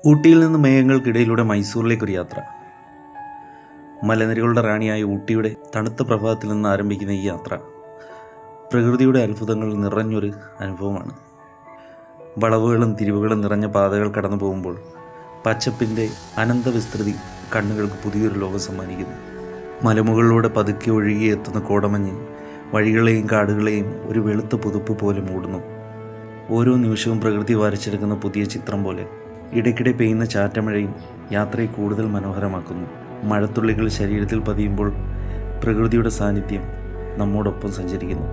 ഊട്ടിയിൽ നിന്ന് മേഘങ്ങൾക്കിടയിലൂടെ മൈസൂറിലേക്കൊരു യാത്ര. മലനിരകളുടെ റാണിയായ ഊട്ടിയുടെ തണുത്ത പ്രഭാതത്തിൽ നിന്ന് ആരംഭിക്കുന്ന ഈ യാത്ര പ്രകൃതിയുടെ അത്ഭുതങ്ങൾ നിറഞ്ഞൊരു അനുഭവമാണ്. വളവുകളും തിരിവുകളും നിറഞ്ഞ പാതകൾ കടന്നു പോകുമ്പോൾ പച്ചപ്പിൻ്റെ അനന്തവിസ്തൃതി കണ്ണുകൾക്ക് പുതിയൊരു ലോകം സമ്മാനിക്കുന്നു. മലമുകളിലൂടെ പതുക്കെ ഒഴുകിയെത്തുന്ന കോടമഞ്ഞ് വഴികളെയും കാടുകളെയും ഒരു വെളുത്ത പുതുപ്പ് പോലെ മൂടുന്നു. ഓരോ നിമിഷവും പ്രകൃതി വരച്ചെടുക്കുന്ന പുതിയ ചിത്രം പോലെ. ഇടയ്ക്കിടെ പെയ്യുന്ന ചാറ്റമഴയും യാത്രയെ കൂടുതൽ മനോഹരമാക്കുന്നു. മഴത്തുള്ളികൾ ശരീരത്തിൽ പതിയുമ്പോൾ പ്രകൃതിയുടെ സാന്നിധ്യം നമ്മോടൊപ്പം സഞ്ചരിക്കുന്നു.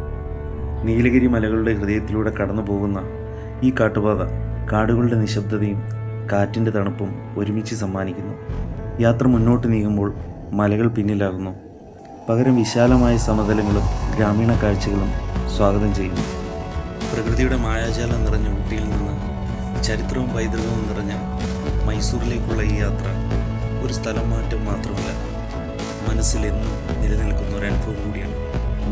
നീലഗിരി മലകളുടെ ഹൃദയത്തിലൂടെ കടന്നു പോകുന്ന ഈ കാട്ടുപാത കാടുകളുടെ നിശബ്ദതയും കാറ്റിൻ്റെ തണുപ്പും ഒരുമിച്ച് സമ്മാനിക്കുന്നു. യാത്ര മുന്നോട്ട് നീങ്ങുമ്പോൾ മലകൾ പിന്നിലാകുന്നു. പകരം വിശാലമായ സമതലങ്ങളും ഗ്രാമീണ കാഴ്ചകളും സ്വാഗതം ചെയ്യുന്നു. പ്രകൃതിയുടെ മായാജാലം നിറഞ്ഞ ഊട്ടിയിൽ നിന്ന് ചരിത്രവും പൈതൃകവും നിറഞ്ഞ മൈസൂറിലേക്കുള്ള ഈ യാത്ര ഒരു സ്ഥലം മാറ്റം മാത്രമല്ല, മനസ്സിലെന്നും നിലനിൽക്കുന്ന ഒരു അനുഭവം കൂടിയാണ്.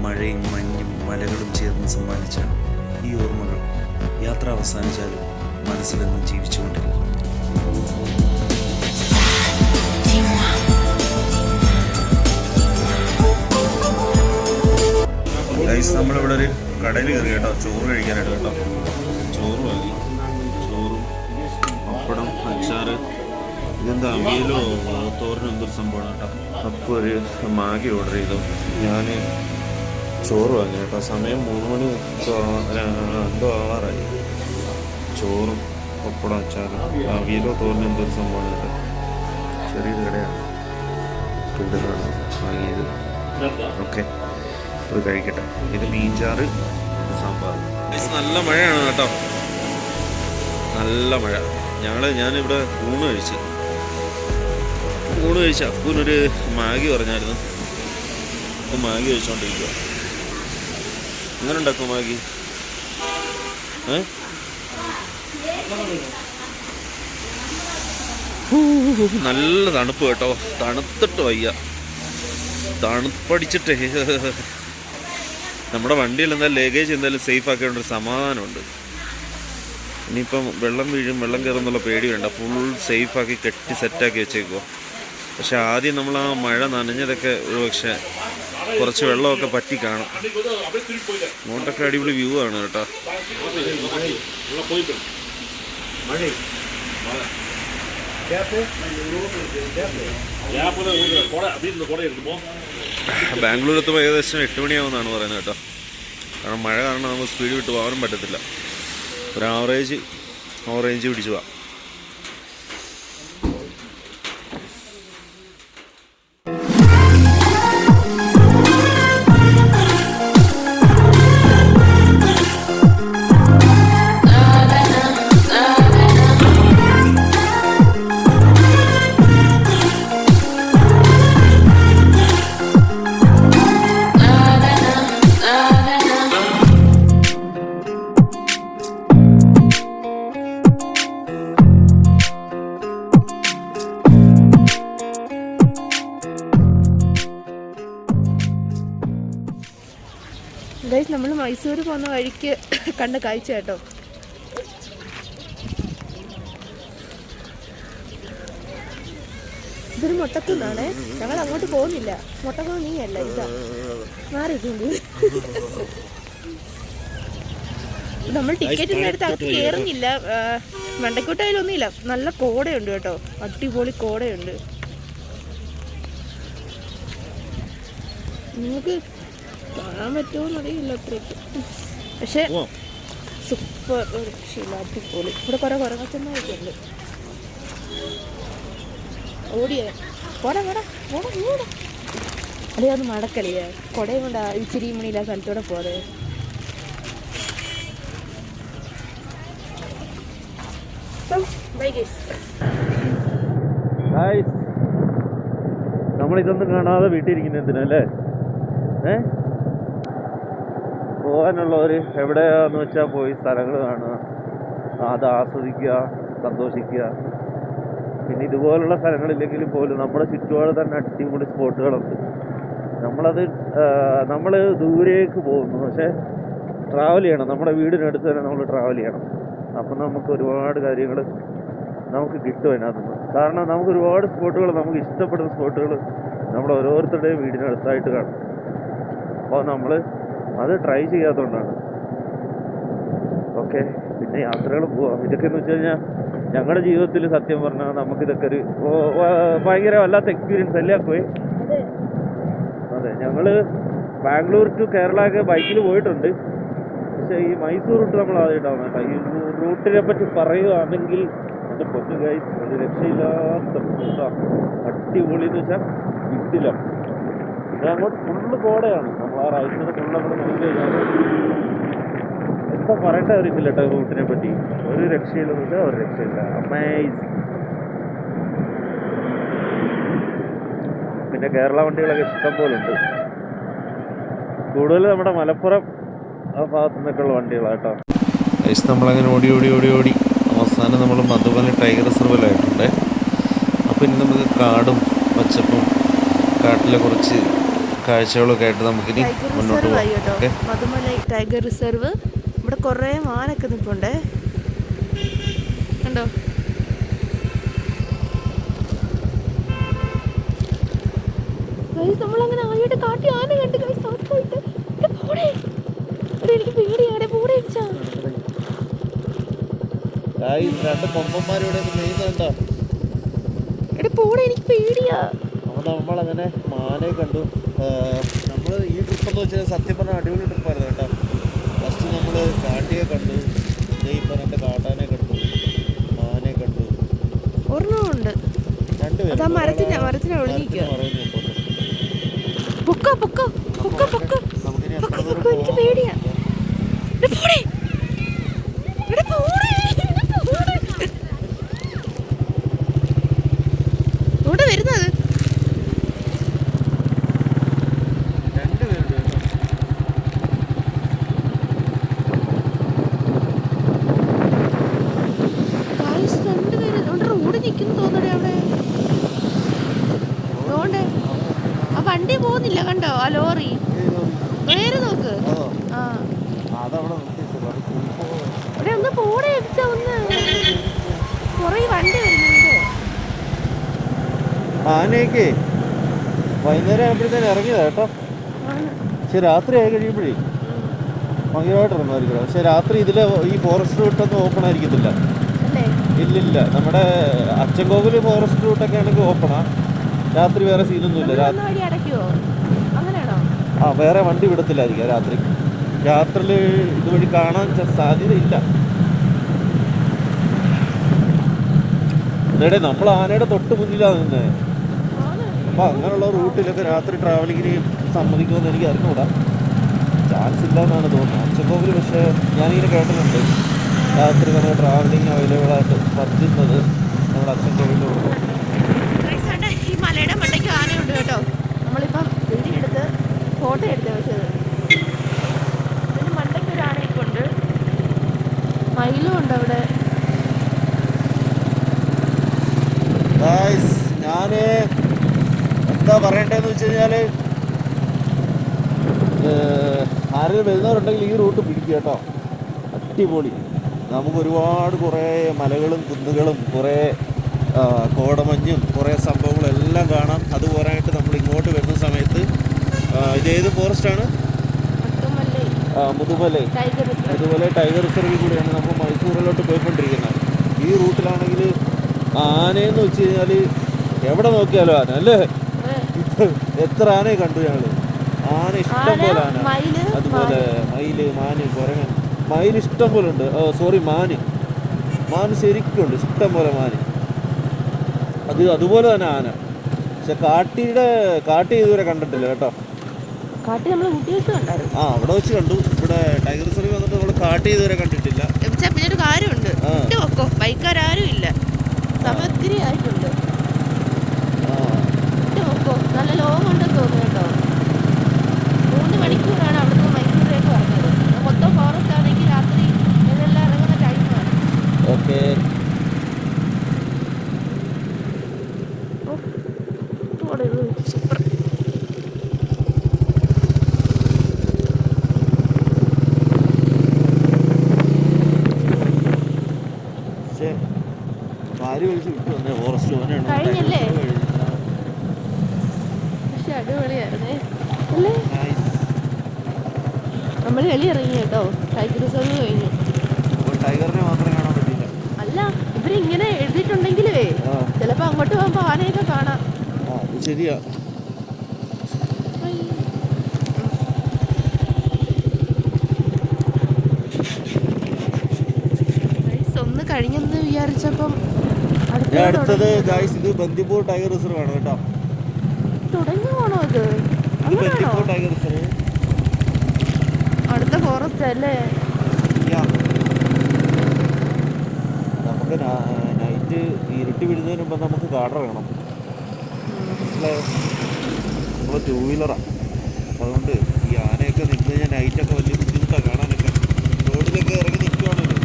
മഴയും മഞ്ഞും മലകളും ചേർന്ന് സമ്മാനിച്ച ഈ ഓർമ്മകൾ യാത്ര അവസാനിച്ചാലും മനസ്സിലെന്നും ജീവിച്ചുകൊണ്ടിരിക്കും. നമ്മളിവിടെ ഒരു കടയിൽ കയറി കേട്ടോ, ചോറ് കഴിക്കാനായിട്ട് കേട്ടോ. ചോറ് വാങ്ങി, ചോറും പപ്പടം, അച്ചാറ്, ഇതെന്താ അവിയലോ തോരനോ എന്തൊരു സംഭവമാണ് കേട്ടോ. അപ്പോൾ ഒരു മാഗി ഓർഡർ ചെയ്തു. ഞാൻ ചോറ് വാങ്ങി കേട്ടോ. സമയം 3 മണി എന്തോ ആവാറായി. ചോറും പപ്പടം, അച്ചാറും, അവിയലോ തോരനോ എന്തൊരു സംഭവമാണ് കേട്ടോ. ചെറിയൊരു കടയാണ് ഇവിടെയാണ് വാങ്ങിയത്. ഓക്കെ, അത് കഴിക്കട്ടെ. ഇത് മീൻചാറ്, സാമ്പാർ. നല്ല മഴയാണ് കേട്ടോ, നല്ല മഴ. ഞാനിവിടെ ഊണ് കഴിച്ച് അപ്പൂനൊരു മാഗി പറഞ്ഞായിരുന്നു. അപ്പം മാഗി കഴിച്ചോണ്ടിരിക്കുക. എങ്ങനെ ഉണ്ടാക്കും മാഗി? നല്ല തണുപ്പ് കേട്ടോ, തണുത്തിട്ട് വയ്യ, തണുപ്പടിച്ചിട്ടേ. നമ്മുടെ വണ്ടിയിൽ എന്തായാലും ലഗേജ് എന്തായാലും സേഫ് ആക്കേണ്ട ഒരു സമാധാനമുണ്ട്. ഇനിയിപ്പം വെള്ളം വീഴും, വെള്ളം കയറുന്നുള്ള പേടി വേണ്ട. ഫുൾ സേഫാക്കി കെട്ടി സെറ്റാക്കി വെച്ചേക്കുമോ. പക്ഷെ ആദ്യം നമ്മൾ ആ മഴ നനഞ്ഞതൊക്കെ ഒരു പക്ഷേ കുറച്ച് വെള്ളമൊക്കെ പറ്റി കാണും. അങ്ങോട്ടൊക്കെ അടിപൊളി വ്യൂ ആണ് കേട്ടോ. ബാംഗ്ലൂർ എത്തുമ്പോൾ ഏകദേശം 8 മണിയാവുമെന്നാണ് പറയുന്നത് കേട്ടോ. കാരണം മഴ കാരണം നമുക്ക് സ്പീഡ് വിട്ട് പോകാനും പറ്റത്തില്ല. ഒരു ഓറേഞ്ച് പിടിച്ചു പോവാം. ഗൈസ്, നമ്മൾ മൈസൂർ പോകുന്ന വഴിക്ക് കണ്ട കാഴ്ച കേട്ടോ. ഇതൊരു മൊട്ടക്കുന്നാണേ. ഞങ്ങൾ അങ്ങോട്ട് പോകുന്നില്ല. മൊട്ടക്കുന്ന് നീ അല്ല, ഇതാ മാറിയിട്ടുണ്ട്. നമ്മൾ ടിക്കറ്റിൻ്റെ അടുത്ത് അകത്ത് കയറുന്നില്ല. മണ്ടക്കോട്ടായാലൊന്നും ഇല്ല. നല്ല കോടയുണ്ട് കേട്ടോ, അടിപൊളി കോടയുണ്ട്. നിങ്ങൾക്ക് കാണാൻ പറ്റുമോന്ന് അറിയില്ല അത്രയ്ക്ക്, പക്ഷെ സൂപ്പർ രക്ഷയില്ല, അടിപൊളി. ഇവിടെ കുറെ കുരങ്ങച്ചന്മാരൊക്കെ ഉണ്ട്. ഓടിയേ അല്ലേ, ഒന്ന് മടക്കല്ലേ. കുടയും കൊണ്ട് ഇച്ചിരി മണിയില്ല സ്ഥലത്തൂടെ പോകാതെ. നമ്മളിതൊന്നും കാണാതെ വീട്ടിലിരിക്കുന്ന എന്തിനല്ലേ? പോകാനുള്ളവർ എവിടെയാന്ന് വെച്ചാൽ പോയി സ്ഥലങ്ങൾ കാണുക, അത് ആസ്വദിക്കുക, സന്തോഷിക്കുക. പിന്നെ ഇതുപോലുള്ള സ്ഥലങ്ങളില്ലെങ്കിൽ പോലും നമ്മുടെ ചുറ്റുപാട് തന്നെ അടിപൊളി സ്പോട്ടുകളുണ്ട്. നമ്മൾ ദൂരേക്ക് പോകുന്നു, പക്ഷേ ട്രാവൽ ചെയ്യണം. നമ്മുടെ വീടിനടുത്ത് തന്നെ നമ്മൾ ട്രാവൽ ചെയ്യണം. അപ്പം നമുക്ക് ഒരുപാട് കാര്യങ്ങൾ നമുക്ക് കിട്ടും അതിനകത്തുനിന്ന്. കാരണം നമുക്ക് ഒരുപാട് സ്പോട്ടുകൾ, നമുക്ക് ഇഷ്ടപ്പെടുന്ന സ്പോട്ടുകൾ നമ്മുടെ ഓരോരുത്തരുടെയും വീടിനടുത്തായിട്ട് കാണും. അപ്പോൾ നമ്മൾ അത് ട്രൈ ചെയ്യാത്തതുകൊണ്ടാണ്. ഓക്കെ, പിന്നെ യാത്രകൾ പോവാം. ഇതൊക്കെ എന്ന് വെച്ച് കഴിഞ്ഞാൽ ഞങ്ങളുടെ ജീവിതത്തിൽ സത്യം പറഞ്ഞാൽ നമുക്കിതൊക്കെ ഒരു ഭയങ്കര വല്ലാത്ത എക്സ്പീരിയൻസ് അല്ലേ ആക്കുവേ. അതെ, ഞങ്ങൾ ബാംഗ്ലൂർ ടു കേരള ഒക്കെ ബൈക്കിൽ പോയിട്ടുണ്ട്. പക്ഷേ ഈ മൈസൂർ റൂട്ട് നമ്മൾ ആദ്യമായിട്ടാണ് കേട്ടോ. ഈ റൂട്ടിനെ പറ്റി പറയുകയാണെങ്കിൽ എൻ്റെ പൊന്നു ഗൈസ്, ഒരു രക്ഷയില്ലാത്ത കേട്ടോ. അടിപൊളി എന്ന് വെച്ചാൽ കിട്ടില്ല. അങ്ങോട്ട് ഫുള്ള് കോടയാണ്. നമ്മൾ ആ റൈസിന് ഫുള്ള് നമ്മൾ നോക്കി കഴിഞ്ഞാൽ എന്താ പറയേണ്ട അറിയത്തില്ല കേട്ടോ റൂട്ടിനെ പറ്റി. ഒരു രക്ഷയില്ലെന്ന് വെച്ചാൽ ഒരു രക്ഷയില്ല. അമേസിങ്. പിന്നെ കേരള വണ്ടികളൊക്കെ ഇഷ്ടം പോലെ ഉണ്ട്. കൂടുതൽ നമ്മുടെ മലപ്പുറം ആ ഭാഗത്തു നിന്നൊക്കെയുള്ള വണ്ടികളാണ് കേട്ടോ. നമ്മളങ്ങനെ ഓടി ഓടി ഓടി ഓടി അവസാനം നമ്മൾ മധുബനി ടൈഗർ റിസർവിലായിട്ടുണ്ട്. അപ്പോൾ ഇനി നമുക്ക് കാടും പച്ചപ്പും കാട്ടിലെ കുറച്ച് കാഴ്ചകളൊക്കെ ആയിട്ട് നമുക്കിനി മുന്നോട്ട് പോകാം. മധുമലൈ ടൈഗർ റിസർവ്. ഇവിടെ കുറേ മാനൊക്കെ നിൽപ്പുണ്ടേ, കണ്ടോ? നമ്മളങ്ങനെ ആയിട്ട് കാട്ടി ആന കണ്ട് പോയിട്ട് എനിക്ക് പേടിയാണ്. പൂടെ രണ്ട് കൊമ്പന്മാരിവിടെ മെയ്യുന്നുണ്ടോ? പൂടെ എനിക്ക് പേടിയാ. അപ്പോൾ നമ്മളങ്ങനെ മാനയെ കണ്ടു. നമ്മൾ ഈ ട്രിപ്പെന്ന് വെച്ചാൽ സത്യം പറഞ്ഞാൽ അടിപൊളി ട്രിപ്പായിരുന്നു കേട്ടോ. ഫസ്റ്റ് നമ്മൾ കാട്ടിയെ കണ്ടു, ഈ പറഞ്ഞ കാട്ടാനെ കണ്ടു, മാനെ കണ്ടു. ഒരെണ്ണമുണ്ട്, രണ്ടുപേരും മരത്തിന് ഒളിഞ്ഞിരിക്കുക. എനിക്ക് പേടിയാ. ഇവിടെ വരുന്നത് റോഡ് നിൽക്കുന്നു തോന്നണേ. അവിടെ ആ വണ്ടി പോകുന്നില്ല, കണ്ടോ? ആ ലോറി നേരെ നോക്ക്. ഇവിടെ ഒന്ന് പോടെ അടിച്ചാ ഒന്ന് കൊറേ വണ്ടി വരുന്നുണ്ട്. ആനയൊക്കെ വൈകുന്നേരം ആകുമ്പോഴത്തേന് ഇറങ്ങിയതാ കേട്ടോ. പക്ഷെ രാത്രി ആയി കഴിയുമ്പോഴേ ഭയങ്കരമായിട്ട് ഇറങ്ങുമായിരിക്കും. പക്ഷെ രാത്രി ഇതിലെ ഈ ഫോറസ്റ്റ് റൂട്ടൊന്നും ഓപ്പൺ ആയിരിക്കത്തില്ല. ഇല്ലില്ല, നമ്മുടെ അച്ചൻകോവിൽ ഫോറസ്റ്റ് റൂട്ടൊക്കെ ആണെങ്കിൽ ഓപ്പണാ. രാത്രി വേറെ സീനൊന്നുമില്ല. ആ വേറെ വണ്ടി വിടത്തില്ലായിരിക്കും രാത്രി. രാത്രിയിൽ ഇതുവഴി കാണാൻ സാധ്യതയില്ല. ഇവിടെ നമ്മൾ ആനയുടെ തൊട്ട് മുന്നിലാണ് നിന്നത്. അപ്പോൾ അങ്ങനെയുള്ള റൂട്ടിലൊക്കെ രാത്രി ട്രാവലിങ്ങിന് സമ്മതിക്കുമെന്ന് എനിക്ക് അറിഞ്ഞുകൂടാ. ചാൻസ് ഇല്ല എന്നാണ് തോന്നുന്നത്. അച്ചൻകോവിൽ പക്ഷേ ഞാനിങ്ങനെ കേട്ടിട്ടുണ്ട് രാത്രി നമ്മൾ ട്രാവലിംഗ് അവൈലബിളായിട്ട് പറ്റുന്നത് നമ്മുടെ അച്ചൻകോവിലോട്ട്. ഈ മലയുടെ മണ്ടയ്ക്ക് ആനയുണ്ട് കേട്ടോ. നമ്മളിപ്പം വീഡിയോയെടുത്ത് ഫോട്ടോ എടുത്ത് വെച്ചത്. ഇതിന് മണ്ടയ്ക്ക് ഒരു ആനയൊക്കെ ഉണ്ട്, മയിലും ഉണ്ട് അവിടെ. ഞാൻ എന്താ പറയണ്ടതെന്ന് വെച്ച് കഴിഞ്ഞാൽ, ആരെങ്കിലും വരുന്നവരുണ്ടെങ്കിൽ ഈ റൂട്ട് പിടിക്കുക കേട്ടോ. അടിപൊളി. നമുക്ക് ഒരുപാട് കുറേ മലകളും കുന്നുകളും കുറേ കോടമഞ്ഞും കുറേ സംഭവങ്ങളെല്ലാം കാണാം. അത് പോരാനായിട്ട് നമ്മൾ ഇങ്ങോട്ട് വരുന്ന സമയത്ത് ഇതേത് ഫോറസ്റ്റാണ്? മുതുമലൈ ടൈഗർ റിസർവിൽ കൂടെയാണ് നമ്മൾ മൈസൂരിലോട്ട് പോയിക്കൊണ്ടിരിക്കുന്നത്. ഈ റൂട്ടിലാണെങ്കിൽ ആനയെന്ന് വെച്ച് കഴിഞ്ഞാൽ എവിടെ നോക്കിയാലും ആന അല്ലേ. എത്ര ആനയെ കണ്ടു ഞങ്ങൾ. ആന ഇഷ്ടം പോലെ ആന. അതുപോലെ മയില്, മാന്, കുരങ്ങൻ. മയിൽ ഇഷ്ടം പോലെ ഉണ്ട്. മാന് ശരിക്കുണ്ട്, ഇഷ്ടം പോലെ മാന്. അതുപോലെ തന്നെ ആന. പക്ഷെ കാട്ടി ഇതുവരെ കണ്ടിട്ടില്ല കേട്ടോ. അവിടെ വെച്ച് കണ്ടു. ഇവിടെ ടൈഗർ റിസർവ് വന്നിട്ട് നമ്മൾ കാട്ടി ഇതുവരെ കണ്ടിട്ടില്ല. പിന്നെ ഒരു കാര്യമുണ്ട്, ബൈക്കാരും ഇല്ല, സമയം ഒത്തിരി ആയിട്ടുണ്ട്. നല്ല ലോങ് ഉണ്ടെന്ന് തോന്നുന്നു കേട്ടോ. 3 മണിക്കൂറാണ് അവിടുന്ന് മൈസൂരിലേക്ക് പറഞ്ഞത്. മൊത്തം ഫോറസ്റ്റ് ആണെങ്കിൽ രാത്രി ഇതെല്ലാം ഇറങ്ങുന്ന ടൈമാണ്. Okay, super. വാരി ഒഴിച്ച് വിട്ടു വന്നേ ഫോറസ്റ്റ് ഓനാണ് കഴിഞ്ഞല്ലേ? പക്ഷെ അടിപൊളിയായിരുന്നേ അല്ലേ? നമ്മൾ വെളി ഇറങ്ങി കേട്ടോ. ടൈഗർ റിസർവ് കഴിഞ്ഞു. ടൈഗറിനെ മാത്രം കാണാൻ പറ്റില്ല. അല്ല, ഇവരിങ്ങനെ എഴുതിയിട്ടുണ്ടെങ്കിലേ ചിലപ്പോ അങ്ങോട്ട് പോകുമ്പോ ആനയൊക്കെ കാണാം. അത് ശരിയാ. ഒന്ന് കഴിഞ്ഞെന്ന് വിചാരിച്ചപ്പം അടുത്തത് ഗൈസ് ഇത് ബന്ദിപ്പൂർ ടൈഗർ റിസർവ് ആണ് കേട്ടോ. തുടങ്ങി പോണോ ഇത്? ബന്ദിപ്പൂർ ടൈഗർ റിസർവ് അടുത്ത ഫോറസ്റ്റ് അല്ലേ? നമുക്ക് നൈറ്റ് ഇരുട്ടി വിടുന്നതിന് മുമ്പ് നമുക്ക് കാർ വേണം. നമ്മൾ 2 വീലറാണ്. അതുകൊണ്ട് ഈ ആനയൊക്കെ നിന്ന് കഴിഞ്ഞാൽ നൈറ്റൊക്കെ വലിയ ബുദ്ധിമുട്ടാണ് കാണാനൊക്കെ. റോഡിലൊക്കെ ഇറങ്ങി നിൽക്കുകയാണല്ലോ,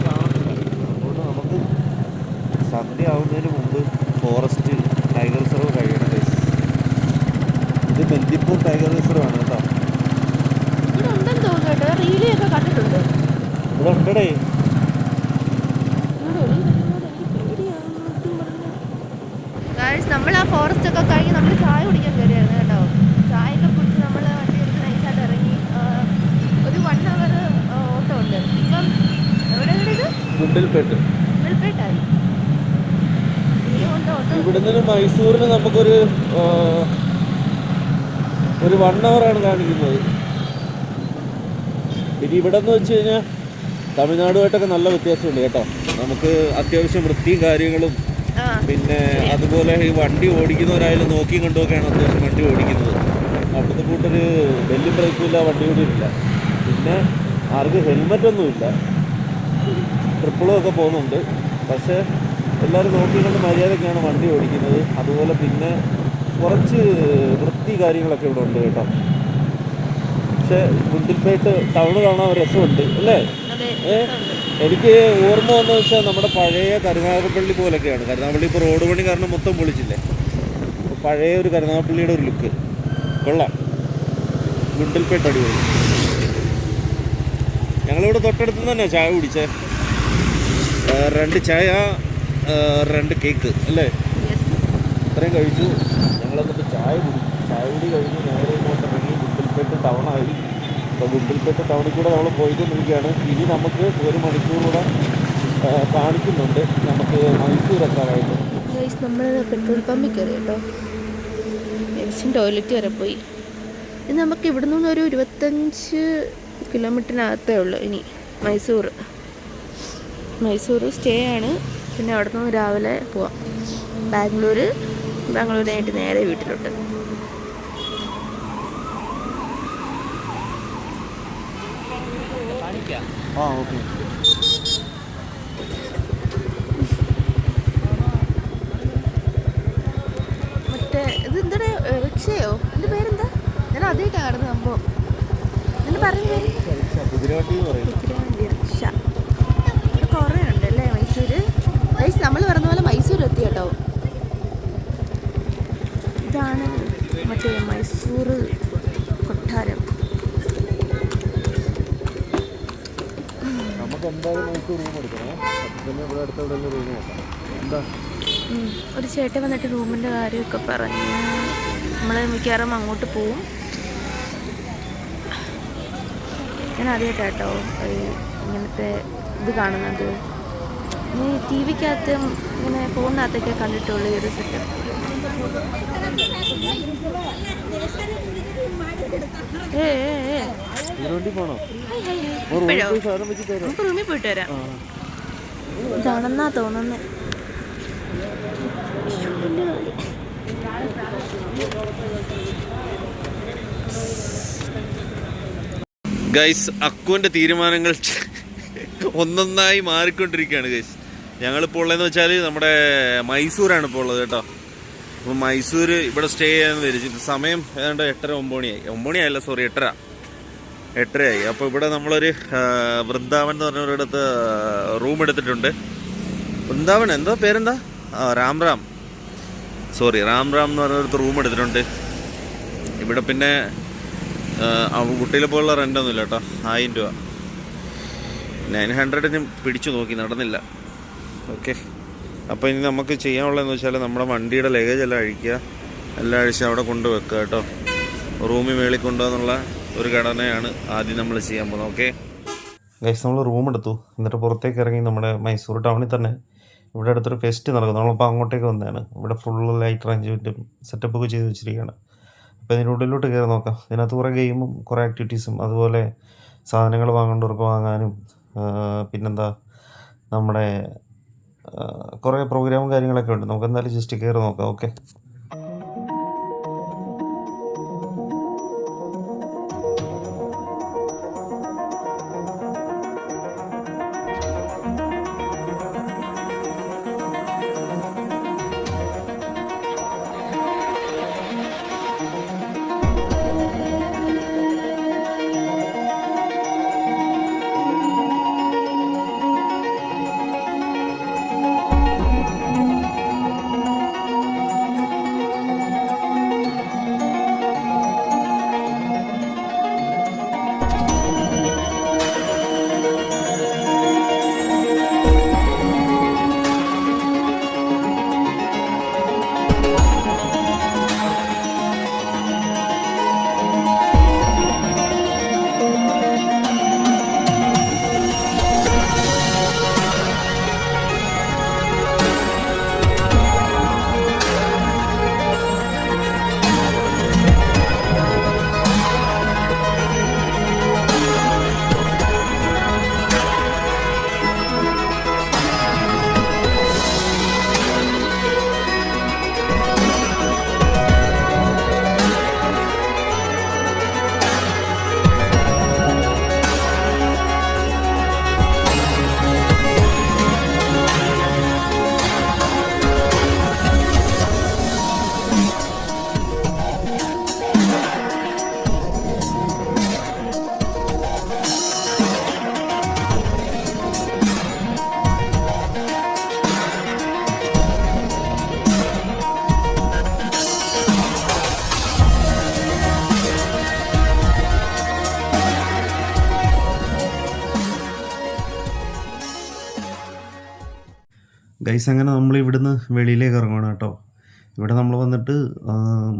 കാണത്തില്ല. അതുകൊണ്ട് നമുക്ക് സന്ധ്യ ആവുന്നതിന് മുമ്പ് ഫോറസ്റ്റ് ടൈഗർ റിസർവ് കഴിയണം ഗൈസ്. ഇത് ബന്ദിപ്പൂർ ടൈഗർ റിസർവ് ആണ് കേട്ടോ. ഇവിടെ ഉണ്ടെന്ന് തോന്നുന്നു കേട്ടോ. റീലിയൊക്കെ കണ്ടിട്ടുണ്ട്. ഇവിടെ ഉണ്ടടേ. നമ്മൾ ആ ഫോറസ്റ്റ് ഒക്കെ കഴിഞ്ഞ് നമ്മൾ ചായ കുടിക്കാൻ കയറിയായിരുന്നു കേട്ടോ. ചായയൊക്കെ കുടിച്ച് നമ്മൾ വണ്ടി എടുത്ത് നൈസായിട്ട് ഇറങ്ങി. ഒരു 1 hour ഓട്ടോ ഉണ്ട്. ഇപ്പം എവിടെ ഇത്? ഗുണ്ടൽപേട്ട്. ഗുണ്ടൽപേട്ടായി. ഇവിടുന്ന് മൈസൂരിന് നമുക്കൊരു 1 hour ആണ് കാണിക്കുന്നത്. പിന്നെ ഇവിടെ എന്ന് വെച്ച് കഴിഞ്ഞാൽ തമിഴ്നാടുമായിട്ടൊക്കെ നല്ല വ്യത്യാസമുണ്ട് കേട്ടോ. നമുക്ക് അത്യാവശ്യം വൃത്തിയും കാര്യങ്ങളും, പിന്നെ അതുപോലെ ഈ വണ്ടി ഓടിക്കുന്നവരായാലും നോക്കിയും കണ്ടുമൊക്കെയാണ് അത്യാവശ്യം വണ്ടി ഓടിക്കുന്നത്. അവിടുത്തെ കൂട്ടൊരു ബെല്ലും ബ്രേക്കും ഇല്ല, വണ്ടി കൂടി ഇല്ല. പിന്നെ ആർക്കും ഹെൽമെറ്റൊന്നുമില്ല. ട്രിപ്പിളും ഒക്കെ പോകുന്നുണ്ട്. പക്ഷേ എല്ലാവരും നോക്കിക്കൊണ്ട് മര്യാദയ്ക്കാണ് വണ്ടി ഓടിക്കുന്നത്. അതുപോലെ പിന്നെ കുറച്ച് വൃത്തി കാര്യങ്ങളൊക്കെ ഇവിടെ ഉണ്ട് കേട്ടോ. പക്ഷേ ഗുണ്ടൽപേട്ട് ടൗണ് കാണാൻ രസമുണ്ട് അല്ലേ? എനിക്ക് ഓർമ്മ വന്നു വെച്ചാൽ നമ്മുടെ പഴയ കരുനാഗപ്പള്ളി പോലൊക്കെയാണ്. കരുനാഗപ്പള്ളി ഇപ്പോൾ റോഡ് പണി കാരണം മൊത്തം പൊളിച്ചില്ലേ. പഴയ ഒരു കരുനാഗപ്പള്ളിയുടെ ഒരു ലുക്ക് കൊള്ളാം. ഗുണ്ടൽപേട്ട് അടിപൊളി. ഞങ്ങളിവിടെ തൊട്ടടുത്ത് തന്നെ ചായ കുടിച്ചേ. 2 ചായ 2 കേക്ക് അല്ലേ? ഇത്രയും കഴിച്ചു. ഞങ്ങളെന്നിട്ട് ചായ കുടി കഴിഞ്ഞ് നേരെ ഇങ്ങോട്ട് ഇറങ്ങി ഗുണ്ടൽപേട്ട് ടൗണായി. അപ്പോൾ ഗുണ്ടൽപേട്ട് ടൗണിൽ കൂടെ നമ്മൾ പോയിക്കൊണ്ടിരിക്കുകയാണ്. ഇനി നമുക്ക് 1 മണിക്കൂർ കൂടെ കാണിക്കുന്നുണ്ട് നമുക്ക് മൈസൂർ എത്താനായിട്ട്. നമ്മൾ പെട്രോൾ പമ്പിൽ കയറി കേട്ടോ. ടോയ്ലറ്റ് വരെ പോയി. ഇനി നമുക്ക് ഇവിടെ നിന്ന് ഒരു 25 കിലോമീറ്ററിനകത്തേ ഉള്ളൂ ഇനി മൈസൂർ സ്റ്റേ ആണ്. പിന്നെ അവിടെ നിന്ന് രാവിലെ പോവാം. ബാംഗ്ലൂരിനായിട്ട് നേരെ വീട്ടിലോട്ട്. ഓക്കെ. മറ്റേ ഇത് എന്താണ് റിക്ഷയോ? എൻ്റെ പേരെന്താ? ഞാൻ ആദ്യമായിട്ടാണ് കാണുന്നത് സംഭവം. എൻ്റെ പറയുന്ന റിക്ഷ. കുറേ ഉണ്ടല്ലേ മൈസൂര്. നമ്മൾ പറഞ്ഞ പോലെ മൈസൂർ എത്തി കേട്ടോ. ഇതാണ് മറ്റേ മൈസൂർ കൊട്ടാരം. ഒരു ചേട്ടൻ വന്നിട്ട് റൂമിൻ്റെ കാര്യമൊക്കെ പറഞ്ഞ് നമ്മൾ മിക്കവാറും അങ്ങോട്ട് പോവും. ഞാൻ ആദ്യമായിട്ടാട്ടോ ഇങ്ങനത്തെ ഇത് കാണുന്നത്. ഈ ടി വിക്കകത്തും ഇങ്ങനെ ഫോണിനകത്തൊക്കെ കണ്ടിട്ടുള്ള ഒരു സെറ്റപ്പ്. നമുക്ക് റൂമിൽ പോയിട്ട് വരാം. ഇതാണെന്നാ തോന്നുന്നത്. ഗൈസ്, അക്കുവിൻ്റെ തീരുമാനങ്ങൾ ഒന്നൊന്നായി മാറിക്കൊണ്ടിരിക്കുകയാണ് ഗൈസ്. ഞങ്ങളിപ്പോൾ ഉള്ളതെന്ന് വെച്ചാൽ നമ്മുടെ മൈസൂരാണ് ഇപ്പോൾ ഉള്ളത് കേട്ടോ. അപ്പോൾ മൈസൂർ ഇവിടെ സ്റ്റേ ചെയ്യാൻ വിചാരിച്ചു. സമയം ഏതാണ്ട് 8:30 9 മണിയായി. 9 മണിയായില്ല, സോറി 8:30 അപ്പോൾ ഇവിടെ നമ്മളൊരു വൃന്ദാവൻ എന്ന് പറഞ്ഞൊരിടത്ത് റൂം എടുത്തിട്ടുണ്ട്. വൃന്ദാവൻ എന്തോ പേരെന്താ? രാം രാം എന്ന് പറഞ്ഞൊരിടത്ത് റൂം എടുത്തിട്ടുണ്ട്. ഇവിടെ പിന്നെ കുട്ടിയിലെ പോലുള്ള റെൻ്റൊന്നും ഇല്ല കേട്ടോ. 1000 രൂപ. 900 പിടിച്ചു നോക്കി, നടന്നില്ല. ഓക്കെ. അപ്പോൾ ഇനി നമുക്ക് ചെയ്യാനുള്ളതെന്ന് വെച്ചാൽ നമ്മുടെ വണ്ടിയുടെ ലഗേജ് എല്ലാം അഴിക്കുക, എല്ലാം അഴിച്ച് അവിടെ കൊണ്ടുവെക്കുക കേട്ടോ. റൂമിൽ മേളിൽ കൊണ്ടുപോകാന്നുള്ള ഒരു ഘടനയാണ് ആദ്യം നമ്മൾ ചെയ്യാൻ പോകുന്നത്. ഓക്കെ ഗൈസ്, നമ്മൾ റൂം എടുത്തു. എന്നിട്ട് പുറത്തേക്ക് ഇറങ്ങി നമ്മുടെ മൈസൂർ ടൗണിൽ തന്നെ ഇവിടെ അടുത്തൊരു ഫെസ്റ്റ് നടക്കുന്നു. നമ്മളിപ്പോൾ അങ്ങോട്ടേക്ക് വന്നതാണ്. ഇവിടെ ഫുള്ള് ലൈറ്റ് അറേഞ്ച്മെൻറ്റും സെറ്റപ്പൊക്കെ ചെയ്ത് വെച്ചിരിക്കുകയാണ്. അപ്പോൾ ഇതിൻ്റെ ഉള്ളിലോട്ട് കയറി നോക്കാം. ഇതിനകത്ത് കുറേ ഗെയിമും കുറേ ആക്ടിവിറ്റീസും അതുപോലെ സാധനങ്ങൾ വാങ്ങേണ്ടവർക്ക് വാങ്ങാനും പിന്നെന്താ നമ്മുടെ കുറേ പ്രോഗ്രാമും കാര്യങ്ങളൊക്കെ ഉണ്ട്. നമുക്ക് എന്തായാലും ജസ്റ്റ് കയറി നോക്കാം. ഓക്കെ. ഗൈസ്, അങ്ങനെ നമ്മൾ ഇവിടുന്ന് വെളിയിലേക്ക് ഇറങ്ങണം കേട്ടോ. ഇവിടെ നമ്മൾ വന്നിട്ട്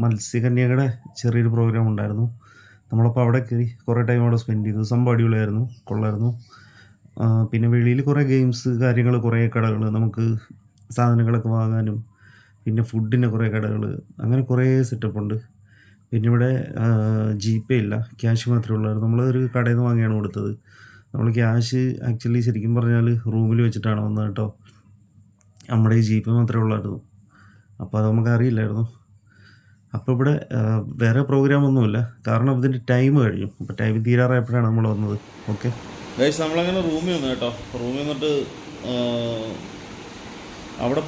മത്സ്യകന്യകയുടെ ചെറിയൊരു പ്രോഗ്രാം ഉണ്ടായിരുന്നു. നമ്മളപ്പോൾ അവിടെ കയറി കുറേ ടൈം അവിടെ സ്പെൻഡ് ചെയ്തു. സംഭവം അടിപൊളിയായിരുന്നു, കൊള്ളായിരുന്നു. പിന്നെ വെളിയിൽ കുറേ ഗെയിംസ് കാര്യങ്ങൾ, കുറേ കടകൾ, നമുക്ക് സാധനങ്ങളൊക്കെ വാങ്ങാനും പിന്നെ ഫുഡിൻ്റെ കുറേ കടകൾ, അങ്ങനെ കുറേ സെറ്റപ്പ് ഉണ്ട്. പിന്നെ ഇവിടെ GPay ഇല്ല, ക്യാഷ് മാത്രമേ ഉള്ളായിരുന്നു. നമ്മളൊരു കടയിൽ നിന്ന് വാങ്ങിയാണ് കൊടുത്തത്. നമ്മൾ ക്യാഷ് ആക്ച്വലി ശരിക്കും പറഞ്ഞാൽ റൂമിൽ വെച്ചിട്ടാണ് വന്നത് കേട്ടോ. നമ്മുടെ ഈ GPay മാത്രമേ ഉള്ളായിരുന്നു. അപ്പോൾ അത് നമുക്ക് അറിയില്ലായിരുന്നു. അപ്പോൾ ഇവിടെ വേറെ പ്രോഗ്രാമൊന്നുമില്ല, കാരണം ഇതിൻ്റെ ടൈം കഴിഞ്ഞു. അപ്പോൾ ടൈം തീരാറായപ്പോഴാണ് നമ്മൾ വന്നത്. ഓക്കെ ഗൈസ്, നമ്മളങ്ങനെ റൂമിൽ വന്നു കേട്ടോ. റൂമിൽ വന്നിട്ട് അവിടെ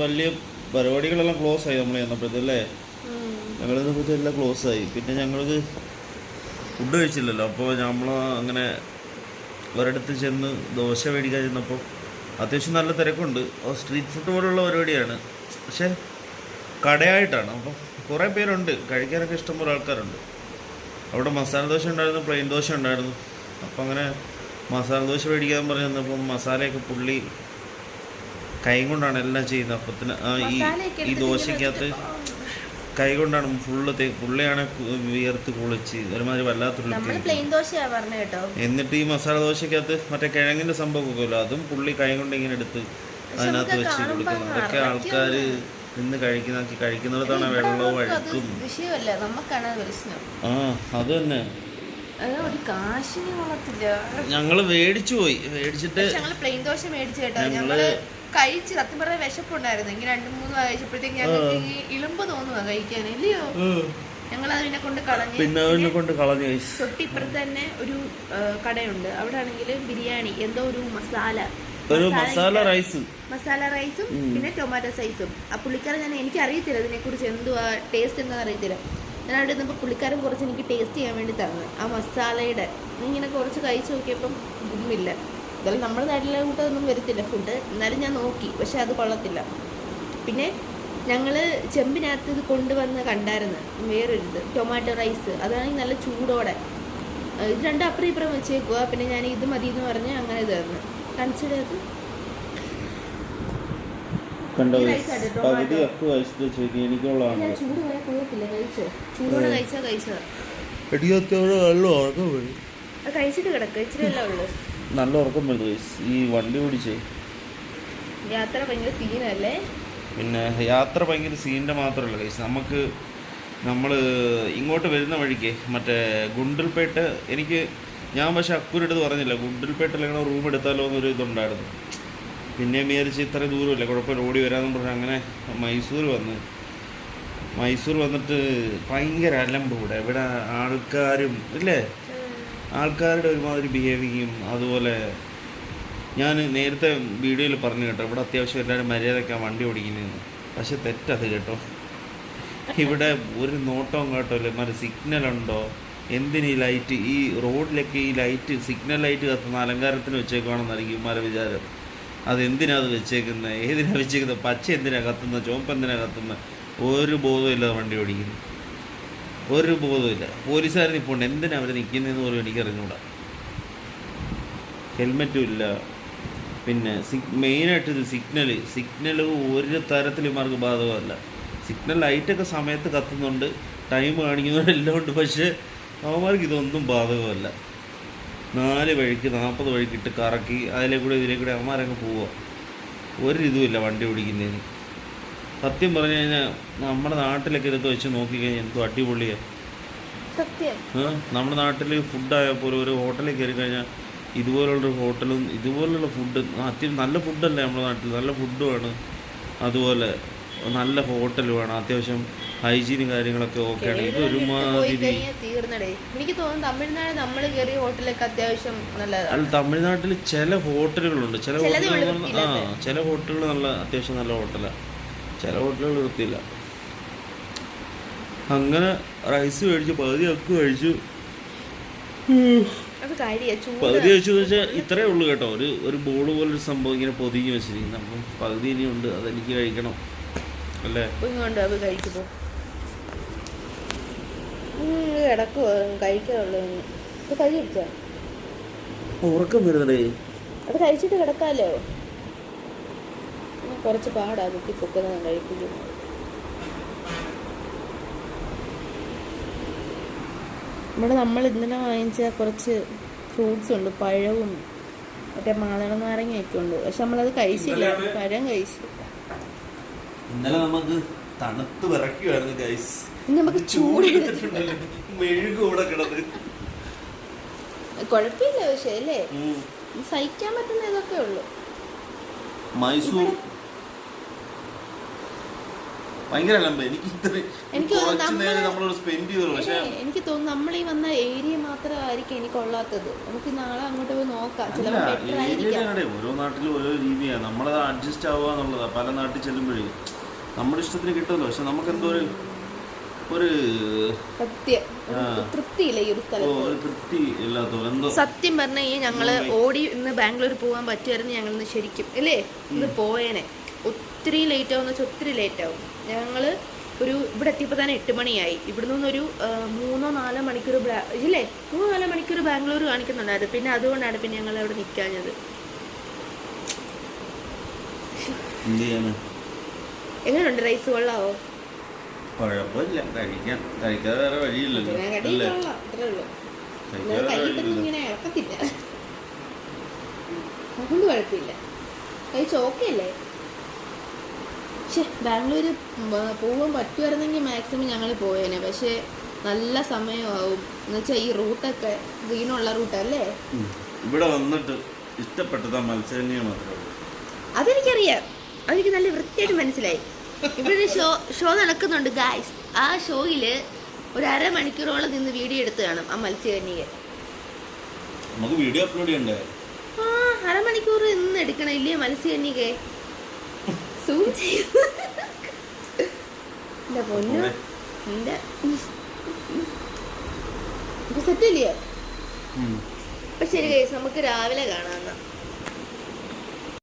വലിയ പരിപാടികളെല്ലാം ക്ലോസ് ആയി. നമ്മൾ ചെന്നപ്പോഴത്തല്ലേ ഞങ്ങൾ ചെന്നപ്പോഴത്തെ എല്ലാം ക്ലോസ് ആയി. പിന്നെ ഞങ്ങൾക്ക് ഫുഡ് കഴിച്ചില്ലല്ലോ. അപ്പോൾ നമ്മൾ അങ്ങനെ ഒരിടത്ത് ചെന്ന് ദോശ മേടിക്കാൻ ചെന്നപ്പോൾ അത്യാവശ്യം നല്ല തിരക്കുണ്ട്. സ്ട്രീറ്റ് ഫുഡ് പോലുള്ള പരിപാടിയാണ്, പക്ഷേ കടയായിട്ടാണ്. അപ്പം കുറേ പേരുണ്ട്, കഴിക്കാനൊക്കെ ഇഷ്ടംപോലെ ആൾക്കാരുണ്ട്. അവിടെ മസാല ദോശ ഉണ്ടായിരുന്നു, പ്ലെയിൻ ദോശ ഉണ്ടായിരുന്നു. അപ്പം അങ്ങനെ മസാല ദോശ മേടിക്കാൻ പറഞ്ഞ് തന്നപ്പം മസാലയൊക്കെ പുള്ളി കൈ കൊണ്ടാണ് എല്ലാം ചെയ്യുന്നത്. അപ്പത്തിന് ഈ ദോശയ്ക്കകത്ത് കൈ കൊണ്ടാണ് പുള്ളിയാണ് വിയർത്ത് കുളിച്ച് ഒരുമാതിരി വല്ലാത്തൊരു. എന്നിട്ട് ഈ മസാല ദോശക്കകത്ത് മറ്റേ കിഴങ്ങിന്റെ സംഭവം ഒക്കെ അതും പുള്ളി കൈ കൊണ്ട് ഇങ്ങനെ എടുത്ത് അതിനകത്ത് വെച്ച് കൊടുക്കുന്നു. അതൊക്കെ ആൾക്കാർ നിന്ന് കഴിക്കുന്നിടത്താണ് വെള്ളവും അഴുക്കും. അത് തന്നെ ഞങ്ങള് മേടിച്ചു പോയി. മേടിച്ചിട്ട് പ്ലെയിൻ ദോശ മേടിച്ചു കേട്ടോ. ഞങ്ങള് കഴിച്ച് സത്യം പറഞ്ഞ വിശപ്പുണ്ടായിരുന്നു. ഇങ്ങനെ 2-3 കഴിച്ചപ്പോഴത്തേക്ക് ഞങ്ങൾക്ക് ഈ ഇളുമ്പ് തോന്നുക കഴിക്കാൻ, ഇല്ലയോ? ഞങ്ങൾ അതിനെ കൊണ്ട് കളഞ്ഞു. തൊട്ടിപ്പുറത്ത് തന്നെ ഒരു കടയുണ്ട്. അവിടെ ആണെങ്കിൽ ബിരിയാണി, എന്തോ ഒരു മസാല റൈസും പിന്നെ ടൊമാറ്റോ സൈസും. ആ പുള്ളിക്കാരൻ എനിക്ക് അറിയത്തില്ല ഇതിനെക്കുറിച്ച് എന്തുവാ ടേസ്റ്റ് എന്താണെന്ന് അറിയത്തില്ല. ഞാൻ അവിടെ നിന്നപ്പോൾ പുള്ളിക്കാരൻ കുറച്ച് എനിക്ക് ടേസ്റ്റ് ചെയ്യാൻ വേണ്ടി തന്നു ആ മസാലയുടെ. ഇങ്ങനെ കുറച്ച് കഴിച്ച് നോക്കിയപ്പം ഗുമ്മില്ല. എന്തായാലും നമ്മുടെ നാട്ടിലെ കൂട്ടൊന്നും വരത്തില്ല ഫുഡ്. എന്നാലും ഞാൻ നോക്കി, പക്ഷെ അത് കൊള്ളത്തില്ല. പിന്നെ ഞങ്ങൾ ചെമ്പിനകത്ത് ഇത് കൊണ്ടുവന്ന് കണ്ടായിരുന്നു വേറൊരിത് ടൊമാറ്റോ റൈസ്. അതാണെങ്കിൽ നല്ല ചൂടോടെ. ഇത് രണ്ടും അപ്പുറം ഇപ്പുറം വെച്ചേക്കുക. പിന്നെ ഞാൻ ഇത് മതി എന്ന് പറഞ്ഞ് അങ്ങനെ ഇത് തന്നു. കാണിച്ചിടത് കണ്ടോ ഈ rice ആണ് കേട്ടോ, പകുതി tomato. അക്ക് കഴിച്ചിട്ട് ചോദിക്കും എനിക്കുള്ളതാണ് ഞാൻ ചൂട് വരെ കുഴപ്പമില്ല, കഴിച്ചോ. ചൂടോടെ കഴിച്ചതാ. എടിയത്തോടെ നല്ല ഉറക്കം വരും. അത് കഴിച്ചിട്ട് കിടക്കുക, ഇച്ചിരി അല്ലേ ഉള്ളു. നല്ല ഉറക്കം വരും ഗൈസ് ഈ വണ്ടി ഓടിച്ചേ. യാത്ര ഭയങ്കര സീനല്ലേ. പിന്നെ യാത്ര ഭയങ്കര സീനിൻ്റെ മാത്രമല്ല ഗൈസ്, നമ്മൾ ഇങ്ങോട്ട് വരുന്ന വഴിക്ക് മറ്റേ ഗുണ്ടൽപേട്ട ഞാൻ പക്ഷേ അക്കൂരെടുത്ത് പറഞ്ഞില്ല, ഗുണ്ടൽപേട്ടിൽ എങ്ങനെ റൂം എടുത്താലോ എന്നൊരു ഇതുണ്ടായിരുന്നു. പിന്നെയും വിചാരിച്ച് ഇത്ര ദൂരമില്ല, കുഴപ്പമില്ല ഓടി വരാമെന്ന് പറഞ്ഞാൽ അങ്ങനെ മൈസൂർ വന്നിട്ട് ഭയങ്കര അലമ്പ് ഇവിടെ ആൾക്കാരും ഇല്ലേ, ആൾക്കാരുടെ ഒരുമാതിരി ബിഹേവിങ്ങും. അതുപോലെ ഞാൻ നേരത്തെ വീഡിയോയിൽ പറഞ്ഞു കേട്ടോ, ഇവിടെ അത്യാവശ്യം എല്ലാവരും മര്യാദയ്ക്കാണ് വണ്ടി ഓടിക്കുന്നതെന്ന്. പക്ഷെ തെറ്റത് കേട്ടോ, ഇവിടെ ഒരു നോട്ടവും കേട്ടോല്ലേ, മറ്റേ സിഗ്നലുണ്ടോ, എന്തിന് ഈ ലൈറ്റ്, ഈ റോഡിലൊക്കെ ഈ ലൈറ്റ് സിഗ്നൽ ലൈറ്റ് കത്തുന്ന അലങ്കാരത്തിന് വെച്ചേക്കുവാണെന്നായിരിക്കും ഇമാരുടെ വിചാരം. അതെന്തിനാ അത് വെച്ചേക്കുന്നത്, ഏതിനാണ് വെച്ചേക്കുന്നത്, പച്ച എന്തിനാണ് കത്തുന്നത്, ചുവപ്പ് എന്തിനാണ് കത്തുന്നത്, ഒരു ബോധമില്ലാതെ വണ്ടി ഓടിക്കുന്നു, ഒരു ബോധമില്ല. പോലീസുകാർ നിൽപ്പുണ്ട്, എന്തിനാണ് അവർ നിൽക്കുന്നതെന്ന് പോലും എനിക്കറിഞ്ഞൂടാ. ഹെൽമെറ്റും ഇല്ല. പിന്നെ മെയിനായിട്ട് ഇത് സിഗ്നൽ ഒരു തരത്തിൽ ഇമാർക്ക് ബാധകമല്ല. സിഗ്നൽ ലൈറ്റൊക്കെ സമയത്ത് കത്തുന്നുണ്ട്, ടൈം കാണിക്കുന്നുണ്ട്, എല്ലാം ഉണ്ട്. പക്ഷേ അവന്മാർക്ക് ഇതൊന്നും ബാധകമല്ല. 4 വഴിക്ക് 40 വഴിക്കിട്ട് കറക്കി ഇതിലെ കൂടെ അവന്മാരങ്ങ് പോവുക. ഒരിതുമില്ല വണ്ടി ഓടിക്കുന്നതിന്. സത്യം പറഞ്ഞു കഴിഞ്ഞാൽ നമ്മുടെ നാട്ടിലൊക്കെ ഇതൊക്കെ വെച്ച് നോക്കിക്കഴിഞ്ഞാൽ എന്തോ അടിപൊളിയാണ്. നമ്മുടെ നാട്ടിൽ ഫുഡായാൽ പോലും ഒരു ഹോട്ടലിൽ കയറി കഴിഞ്ഞാൽ ഇതുപോലുള്ളൊരു ഹോട്ടലും ഇതുപോലുള്ള ഫുഡ് അത്യാവശ്യം നല്ല ഫുഡല്ലേ നമ്മുടെ നാട്ടിൽ, നല്ല ഫുഡുമാണ്. അതുപോലെ നല്ല ഹോട്ടലുമാണ്, അത്യാവശ്യം ഹൈജീനും കാര്യങ്ങളൊക്കെ ഓക്കെയാണ്. ഇത് ഒരുമാതിരി എനിക്ക് തോന്നുന്നു തമിഴ്നാട് നമ്മൾ കയറിയ ഹോട്ടലൊക്കെ അത്യാവശ്യം നല്ലതാണ്. അല്ല, തമിഴ്നാട്ടിൽ ചില ഹോട്ടലുകളുണ്ട്, ചില ഹോട്ടലുകൾ നല്ല അത്യാവശ്യം നല്ല ഹോട്ടലാണ്, ചില ഹോട്ടലുകൾ വൃത്തിയില്ല. അങ്ങനെ റൈസ് കഴിച്ചു, പകുതി അക്ക് കഴിച്ചു. പകുതി കഴിച്ചു വെച്ചാൽ ഇത്രയേ ഉള്ളൂ കേട്ടോ. ഒരു ബോൾ പോലൊരു സംഭവം ഇങ്ങനെ പൊതിഞ്ഞ് വെച്ചിരിക്കുന്നു. അപ്പം പകുതി ഇനിയുണ്ട്, അതെനിക്ക് കഴിക്കണം അല്ലേ. ഉറക്കം വരുന്നടേ, അത് കഴിച്ചിട്ട് കിടക്കാലോ. കുറച്ച് പാടാ കുത്തി പൊക്കുന്നത് കഴിപ്പിക്കും. നമ്മൾ ഇന്നലെ വാങ്ങിച്ച കുറച്ച് ഫ്രൂട്ട്സ് ഉണ്ട്, പഴവും മറ്റേ മാതള നാരങ്ങയൊക്കെ ഉണ്ട്. പക്ഷെ നമ്മളത് കഴിച്ചില്ല, പഴം കഴിച്ചു. ഇന്നലെ നമുക്ക് തണുത്ത് വിറയ്ക്കുമായിരുന്നു ഗൈസ്. നമുക്ക് ചൂട് മെഴുകൂടെ കിടന്ന് കുഴപ്പമില്ല. പക്ഷേ അല്ലേ സഹിക്കാൻ പറ്റുന്ന ഇതൊക്കെ ഉള്ളു. മൈസൂർ ഭയങ്കര എനിക്ക് തോന്നുന്നു നമ്മൾ ഈ വന്ന ഏരിയ മാത്രമായിരിക്കും എനിക്ക് കൊള്ളാത്തത്. നമുക്ക് നാളെ അങ്ങോട്ട് പോയി നോക്കാം. ഓരോ നാട്ടിലും ഓരോ രീതിയാണ്, നമ്മളത് അഡ്ജസ്റ്റ് ആവുക എന്നുള്ളതാ. പല നാട്ടിൽ ചെല്ലുമ്പോഴേ നമ്മുടെ ഇഷ്ടത്തിന് കിട്ടുമല്ലോ. പക്ഷെ നമുക്ക് എന്തോ ഒരു തൃപ്തിയില്ല ഈ ഒരു സ്ഥലത്ത്, തൃപ്തി ഇല്ലാത്തോ എന്തോ. സത്യം പറഞ്ഞു കഴിഞ്ഞാൽ ഞങ്ങള് ഓടി ഇന്ന് ബാംഗ്ലൂർ പോകാൻ പറ്റുമായിരുന്നു. ഞങ്ങൾ ഇന്ന് ശരിക്കും അല്ലേ ഇന്ന് പോയേനെ. ഒത്തിരി ലേറ്റ് ആവും, ഒത്തിരി ലേറ്റ് ആവും. ഞങ്ങൾ ഇവിടെ എത്തിയപ്പോൾ തന്നെ 8 മണിയായി. ഇവിടെ നിന്നൊരു 3-4 മണിക്കൂർ ഇല്ലേ 3-4 മണിക്കൂർ ബാംഗ്ലൂർ കാണിക്കുന്നുണ്ടായിരുന്നു. പിന്നെ അതുകൊണ്ടാണ് പിന്നെ ഞങ്ങൾ അവിടെ നിൽക്കാഞ്ഞത്. എങ്ങനെയുണ്ട് റൈസ്, കൊള്ളാവോ? കുഴപ്പമില്ല, കഴിക്കാതെ വേറെ വഴിയില്ലല്ലോ. ഇങ്ങനെ ഇറക്കത്തില്ല, അതുകൊണ്ട് കുഴപ്പമില്ല. കഴിച്ച് ഓക്കെ അല്ലേ? പക്ഷെ ബാംഗ്ലൂർ പോകാൻ പറ്റുമായിരുന്നെങ്കിൽ മാക്സിമം ഞങ്ങൾ പോയേനെ. പക്ഷേ നല്ല സമയമാവും. എന്നുവെച്ചാൽ ഈ റൂട്ടൊക്കെ സീനുള്ള റൂട്ടല്ലേ. ഇവിടെ വന്നിട്ട് ഇഷ്ടപ്പെട്ടത് മത്സരങ്ങൾ മാത്രമേ ഉള്ളൂ. അതെനിക്കറിയാം, അതെനിക്ക് നല്ല വൃത്തിയായിട്ട് മനസ്സിലായി. ഇവിടെ ഒരു ഷോ നടക്കുന്നുണ്ട് ഗായ്സ്. ആ ഷോയിൽ ഒരു അരമണിക്കൂറോളം നിന്ന് വീഡിയോ എടുത്ത് കാണും ആ മത്സ്യകന്യക. നമുക്ക് വീഡിയോ അപ്ലോഡ് ചെയ്യണ്ടേ? ആ അരമണിക്കൂർ നിന്ന് എടുക്കണം ഇല്ലേ മത്സ്യകന്യകെ? സൂം ചെയ്യും. എന്റെ പൊന്നു, എന്റെ സെറ്റ് ഇല്ലയോ? അപ്പൊ ശരി ഗൈസ്, നമുക്ക് രാവിലെ കാണാം.